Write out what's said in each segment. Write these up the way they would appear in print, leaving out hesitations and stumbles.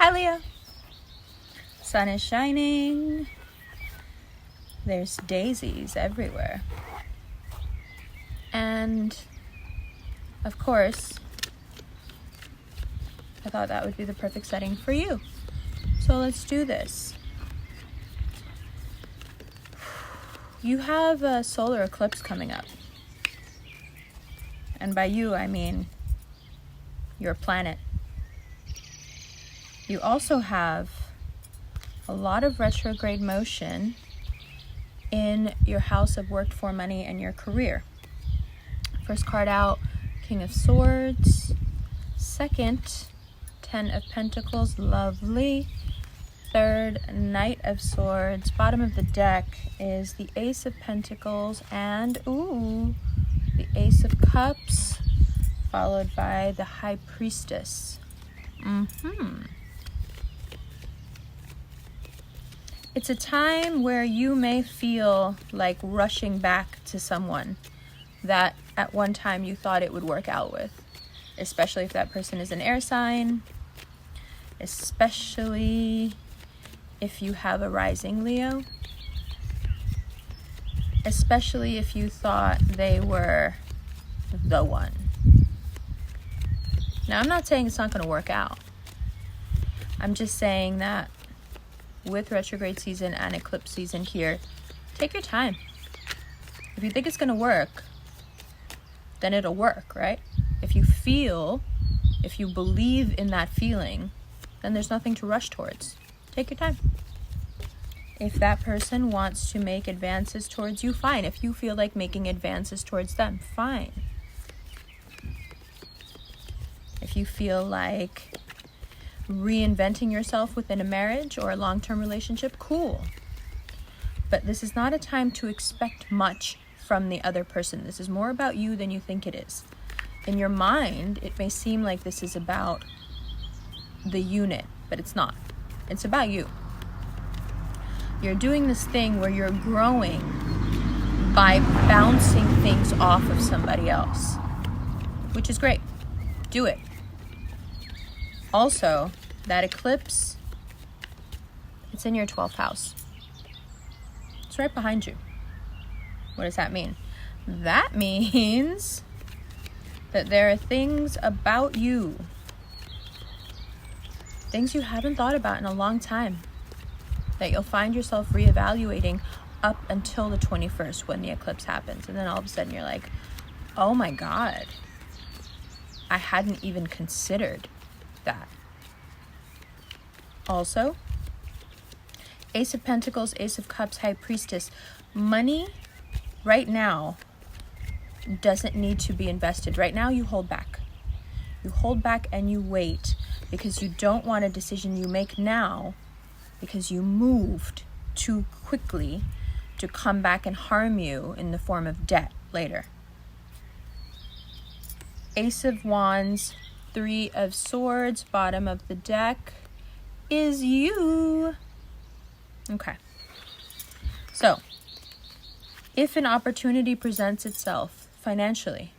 Hi Leo. Sun is shining. There's daisies everywhere. And of course, I thought that would be the perfect setting for you. So let's do this. You have a solar eclipse coming up. And by you, I mean your planet. You also have a lot of retrograde motion in your house of worked for money and your career. First card out, King of Swords. Second, Ten of Pentacles, lovely. Third, Knight of Swords. Bottom of the deck is the Ace of Pentacles and, the Ace of Cups, followed by the High Priestess. It's a time where you may feel like rushing back to someone that at one time you thought it would work out with, especially if that person is an air sign, especially if you have a rising Leo, especially if you thought they were the one. Now, I'm not saying it's not going to work out. I'm just saying that with retrograde season and eclipse season here, take your time. If you think it's going to work, then it'll work, right? If you believe in that feeling, then there's nothing to rush towards. Take your time. If that person wants to make advances towards you, fine. If you feel like making advances towards them, fine. If you feel like reinventing yourself within a marriage or a long-term relationship, cool. But this is not a time to expect much from the other person. This is more about you than you think it is. In your mind, it may seem like this is about the unit, but it's not. It's about you. You're doing this thing where you're growing by bouncing things off of somebody else, which is great. Do it. Also, that eclipse, it's in your 12th house. It's right behind you. What does that mean? That means that there are things about you, things you haven't thought about in a long time, that you'll find yourself reevaluating up until the 21st when the eclipse happens. And then all of a sudden you're like, oh my God, I hadn't even considered that. Also, Ace of Pentacles, Ace of Cups, High Priestess. Money right now doesn't need to be invested. Right now you hold back. You hold back and you wait because you don't want a decision you make now because you moved too quickly to come back and harm you in the form of debt later. Ace of Wands, Three of Swords, bottom of the deck is you. Okay. So, if an opportunity presents itself financially,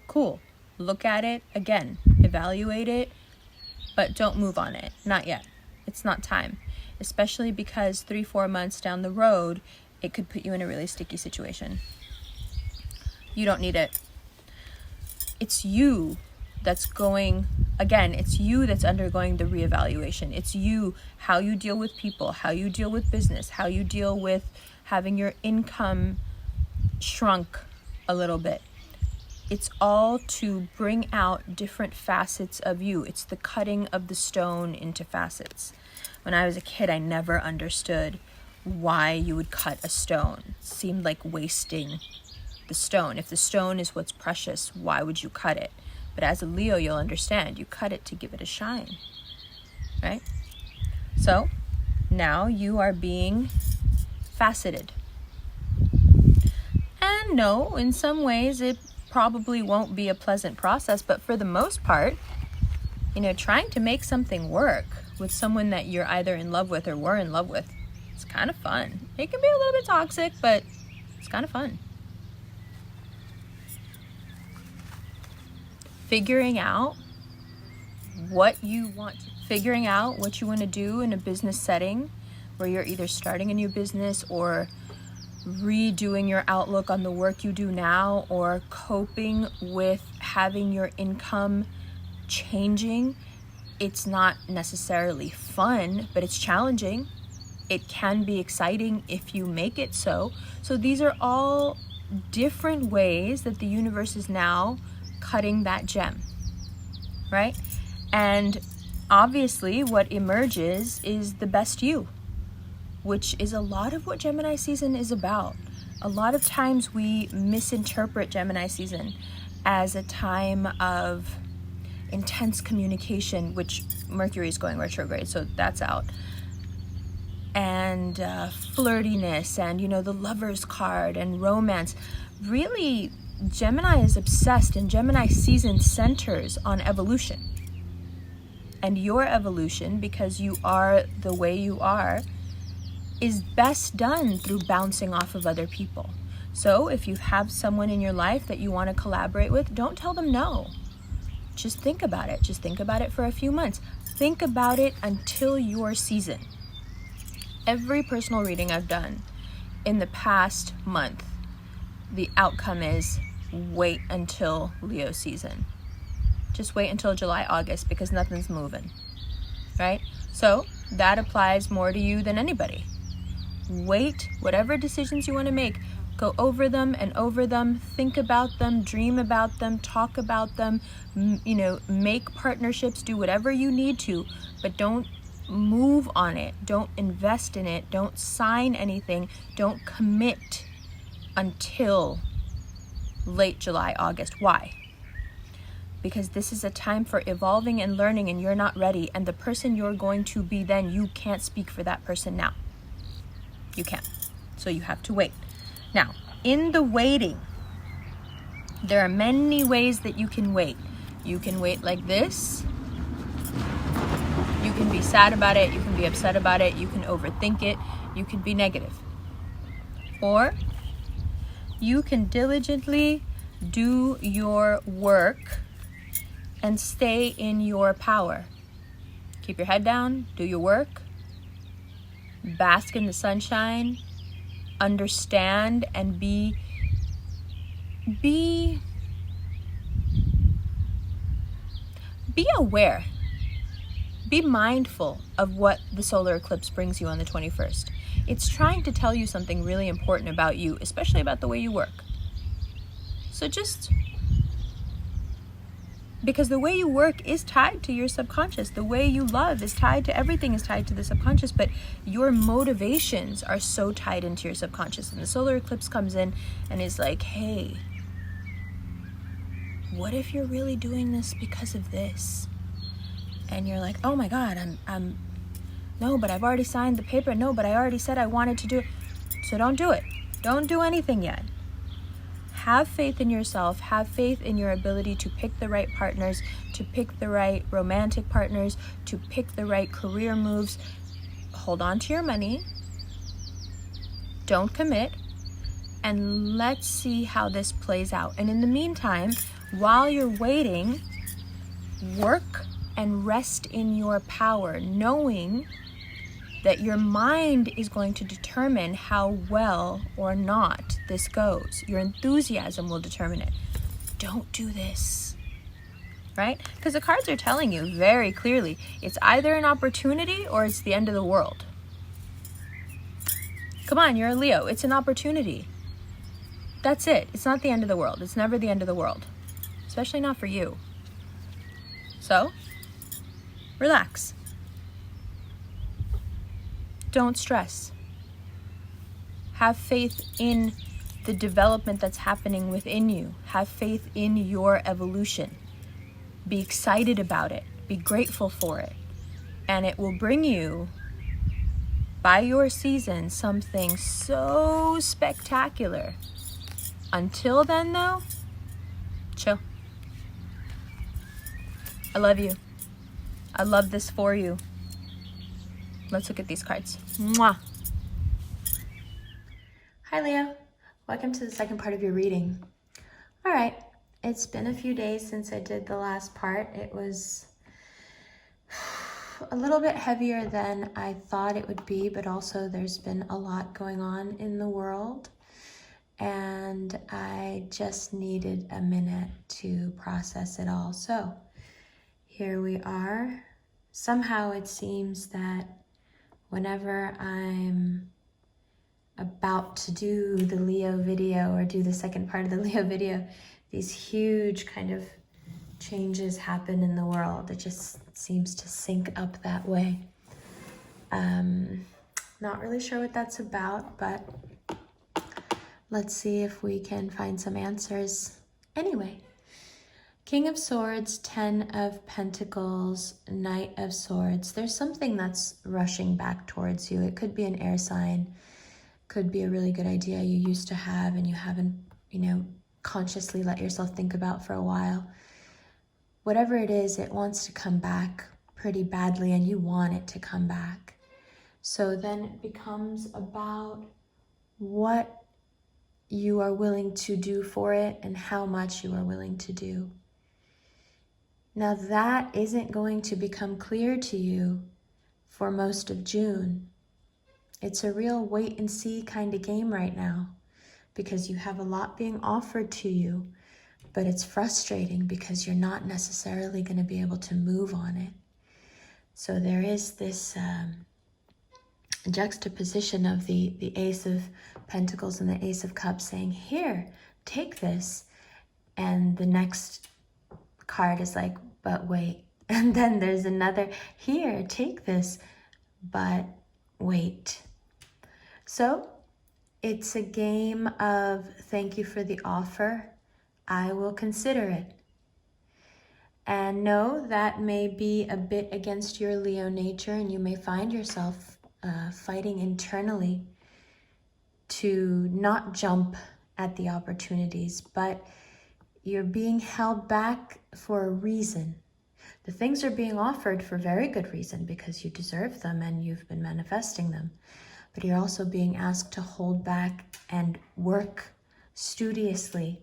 cool. Look at it again, evaluate it, but don't move on it. Not yet. It's not time. Especially because 3-4 months down the road, it could put you in a really sticky situation. You don't need it. It's you that's it's you that's undergoing the reevaluation. It's you, how you deal with people, how you deal with business, how you deal with having your income shrunk a little bit. It's all to bring out different facets of you. It's the cutting of the stone into facets. When I was a kid, I never understood why you would cut a stone. It seemed like wasting the stone. If the stone is what's precious, why would you cut it? But as a Leo, you'll understand. You cut it to give it a shine, right? So now you are being faceted. And no, in some ways it probably won't be a pleasant process, but for the most part, trying to make something work with someone that you're either in love with or were in love with, it's kind of fun. It can be a little bit toxic, but it's kind of fun. figuring out what you want, figuring out what you want to do in a business setting where you're either starting a new business or redoing your outlook on the work you do now, or coping with having your income changing. It's not necessarily fun, but it's challenging. It can be exciting if you make it so. So these are all different ways that the universe is now cutting that gem, right? And obviously what emerges is the best you, which is a lot of what Gemini season is about. A lot of times we misinterpret Gemini season as a time of intense communication, which Mercury is going retrograde, so that's out. And flirtiness and, the lover's card and romance. Really, Gemini is obsessed, and Gemini season centers on evolution. And your evolution, because you are the way you are, is best done through bouncing off of other people. So if you have someone in your life that you want to collaborate with, don't tell them no. Just think about it. Just think about it for a few months. Think about it until your season. Every personal reading I've done in the past month, the outcome is wait until Leo season. Just wait until July, August, because nothing's moving, right? So that applies more to you than anybody. Wait, whatever decisions you want to make, go over them and over them, think about them, dream about them, talk about them, make partnerships, do whatever you need to, but don't move on it, don't invest in it, don't sign anything, don't commit until late July, August. Why? Because this is a time for evolving and learning, and you're not ready, and the person you're going to be then, you can't speak for that person now. You can't. So you have to wait. Now, in the waiting, there are many ways that you can wait. You can wait like this. You can be sad about it. You can be upset about it. You can overthink it. You can be negative. Or you can diligently do your work and stay in your power. Keep your head down, do your work, bask in the sunshine, understand and be aware. Be mindful of what the solar eclipse brings you on the 21st. It's trying to tell you something really important about you, especially about the way you work. So because the way you work is tied to your subconscious. The way you love is tied to, everything is tied to the subconscious, but your motivations are so tied into your subconscious. And the solar eclipse comes in and is like, hey, what if you're really doing this because of this? And you're like, oh my God, no, but I've already signed the paper. No, but I already said I wanted to do it. So don't do it. Don't do anything yet. Have faith in yourself. Have faith in your ability to pick the right partners, to pick the right romantic partners, to pick the right career moves. Hold on to your money. Don't commit. And let's see how this plays out. And in the meantime, while you're waiting, work and rest in your power, knowing that your mind is going to determine how well or not this goes. Your enthusiasm will determine it. Don't do this, right? Because the cards are telling you very clearly, it's either an opportunity or it's the end of the world. Come on, you're a Leo. It's an opportunity. That's it. It's not the end of the world. It's never the end of the world, especially not for you. So, relax. Don't stress. Have faith in the development that's happening within you. Have faith in your evolution. Be excited about it. Be grateful for it. And it will bring you, by your season, something so spectacular. Until then, though, chill. I love you. I love this for you. Let's look at these cards. Mwah. Hi, Leo. Welcome to the second part of your reading. All right. It's been a few days since I did the last part. It was a little bit heavier than I thought it would be, but also there's been a lot going on in the world, and I just needed a minute to process it all. So here we are. Somehow it seems that whenever I'm about to do the Leo video or do the second part of the Leo video, these huge kind of changes happen in the world. It just seems to sync up that way. Not really sure what that's about, but let's see if we can find some answers. Anyway, King of Swords, 10 of Pentacles, Knight of Swords. There's something that's rushing back towards you. It could be an air sign, could be a really good idea you used to have and you haven't, consciously let yourself think about for a while. Whatever it is, it wants to come back pretty badly and you want it to come back. So then it becomes about what you are willing to do for it and how much you are willing to do. Now that isn't going to become clear to you for most of June. It's a real wait and see kind of game right now because you have a lot being offered to you, but it's frustrating because you're not necessarily going to be able to move on it. So there is this juxtaposition of the Ace of Pentacles and the Ace of Cups saying, here, take this. And the next card is like, but wait. And then there's another, here, take this, but wait. So it's a game of thank you for the offer. I will consider it. And no, that may be a bit against your Leo nature, and you may find yourself fighting internally to not jump at the opportunities, but you're being held back for a reason. The things are being offered for very good reason because you deserve them and you've been manifesting them. But you're also being asked to hold back and work studiously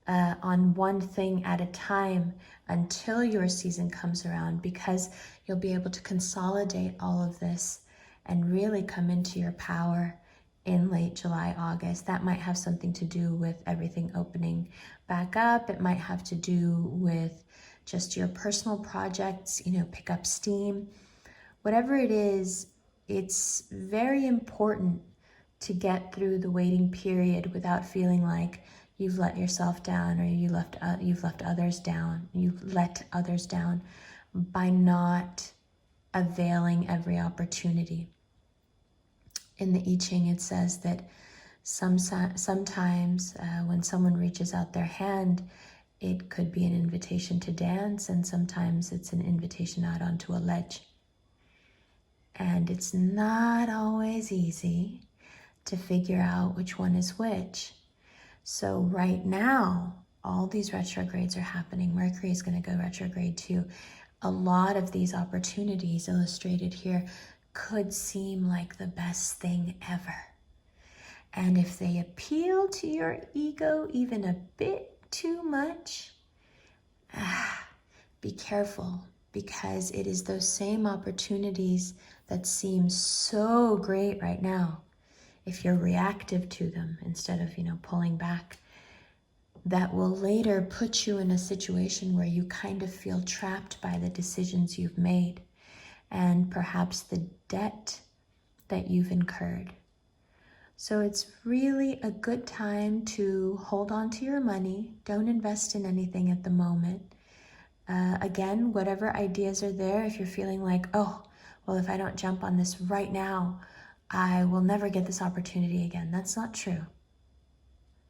on one thing at a time until your season comes around, because you'll be able to consolidate all of this and really come into your power in late July, August. That might have something to do with everything opening back up. It might have to do with just your personal projects, pick up steam. Whatever it is, it's very important to get through the waiting period without feeling like you've let yourself down or you've let others down by not availing every opportunity. In the I Ching, it says that sometimes when someone reaches out their hand, it could be an invitation to dance, and sometimes it's an invitation out onto a ledge. And it's not always easy to figure out which one is which. So right now, all these retrogrades are happening. Mercury is going to go retrograde too. A lot of these opportunities illustrated here could seem like the best thing ever. And if they appeal to your ego even a bit too much, be careful, because it is those same opportunities that seem so great right now, if you're reactive to them instead of, pulling back, that will later put you in a situation where you kind of feel trapped by the decisions you've made and perhaps the debt that you've incurred. So it's really a good time to hold on to your money. Don't invest in anything at the moment. Again, whatever ideas are there, if you're feeling like, oh, well, if I don't jump on this right now, I will never get this opportunity again. That's not true.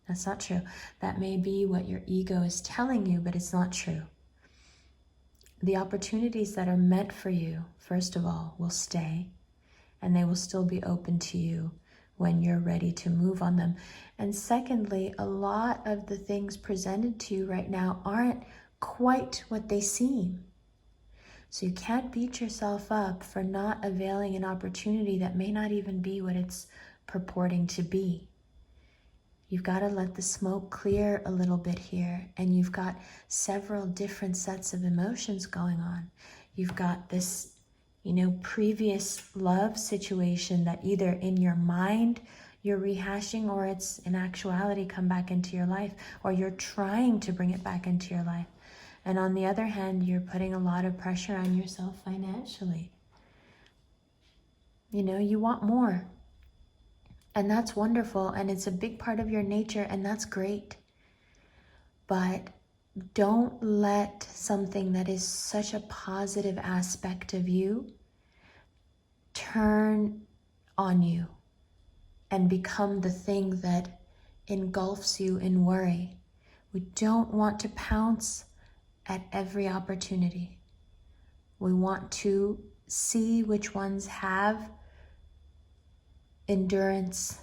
That's not true. That may be what your ego is telling you, but it's not true. The opportunities that are meant for you, first of all, will stay, and they will still be open to you when you're ready to move on them. And secondly, a lot of the things presented to you right now aren't quite what they seem. So you can't beat yourself up for not availing an opportunity that may not even be what it's purporting to be. You've got to let the smoke clear a little bit here, and you've got several different sets of emotions going on. You've got this, previous love situation that either in your mind you're rehashing, or it's in actuality come back into your life, or you're trying to bring it back into your life. And on the other hand, you're putting a lot of pressure on yourself financially. You want more. And that's wonderful, and it's a big part of your nature, and that's great. But don't let something that is such a positive aspect of you turn on you and become the thing that engulfs you in worry. We don't want to pounce at every opportunity. We want to see which ones have endurance,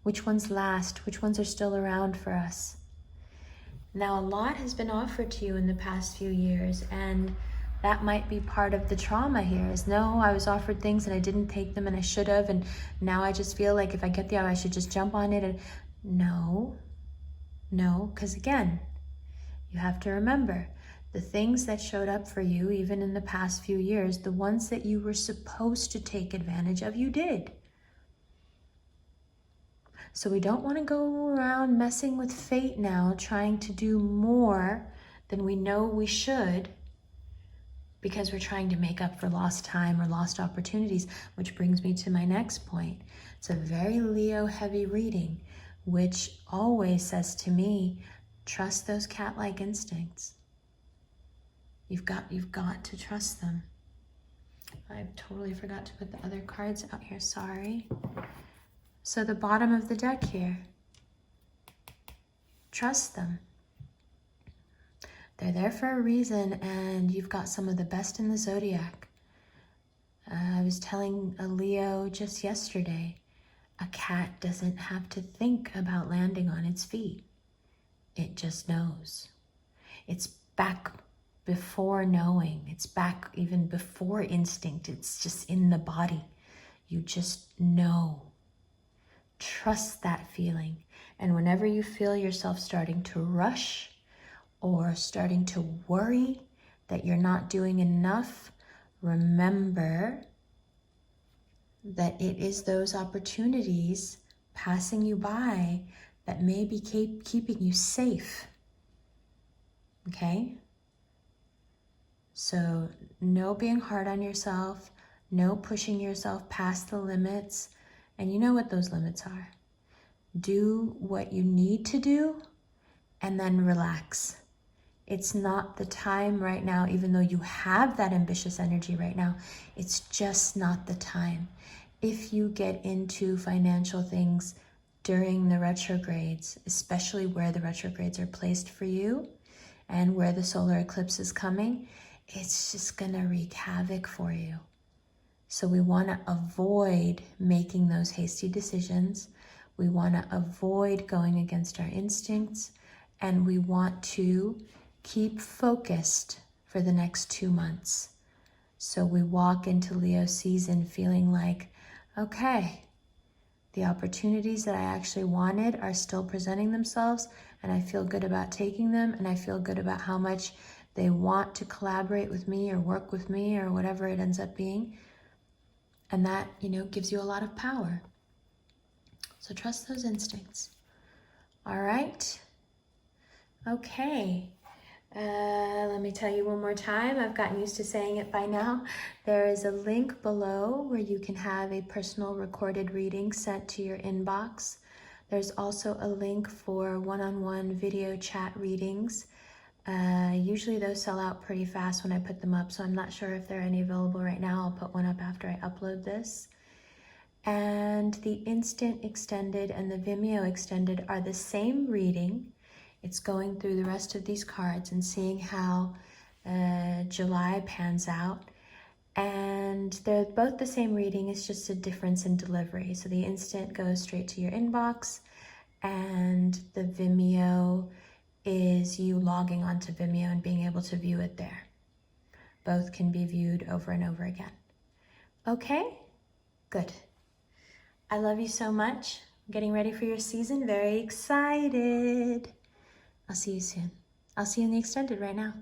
which ones last, which ones are still around for us. Now, a lot has been offered to you in the past few years, and that might be part of the trauma here is, no, I was offered things and I didn't take them and I should have, and now I just feel like if I get the offer, I should just jump on it. And no, because again, you have to remember, the things that showed up for you, even in the past few years, the ones that you were supposed to take advantage of, you did. So we don't want to go around messing with fate now, trying to do more than we know we should, because we're trying to make up for lost time or lost opportunities, which brings me to my next point. It's a very Leo heavy reading, which always says to me, trust those cat-like instincts. You've got to trust them. I totally forgot to put the other cards out here, sorry. So the bottom of the deck here, trust them. They're there for a reason, and you've got some of the best in the zodiac. I was telling a Leo just yesterday, a cat doesn't have to think about landing on its feet. It just knows. It's back before knowing. It's back even before instinct. It's just in the body. You just know. Trust that feeling. And whenever you feel yourself starting to rush or starting to worry that you're not doing enough, remember that it is those opportunities passing you by that may be keeping you safe. Okay? So no being hard on yourself, no pushing yourself past the limits. And you know what those limits are. Do what you need to do and then relax. It's not the time right now, even though you have that ambitious energy right now, it's just not the time. If you get into financial things during the retrogrades, especially where the retrogrades are placed for you and where the solar eclipse is coming, it's just gonna wreak havoc for you. So we wanna avoid making those hasty decisions. We wanna avoid going against our instincts, and we want to keep focused for the next 2 months. So we walk into Leo season feeling like, okay, the opportunities that I actually wanted are still presenting themselves, and I feel good about taking them, and I feel good about how much they want to collaborate with me or work with me or whatever it ends up being. And that, gives you a lot of power. So trust those instincts. All right. Okay. Let me tell you one more time. I've gotten used to saying it by now. There is a link below where you can have a personal recorded reading sent to your inbox. There's also a link for one-on-one video chat readings. Usually those sell out pretty fast when I put them up, so I'm not sure if there are any available right now. I'll put one up after I upload this. And the Instant Extended and the Vimeo Extended are the same reading. It's going through the rest of these cards and seeing how July pans out. And they're both the same reading, it's just a difference in delivery. So the Instant goes straight to your inbox, and the Vimeo is you logging onto Vimeo and being able to view it there. Both can be viewed over and over again. Okay? Good. I love you so much. I'm getting ready for your season. Very excited. I'll see you soon. I'll see you in the extended right now.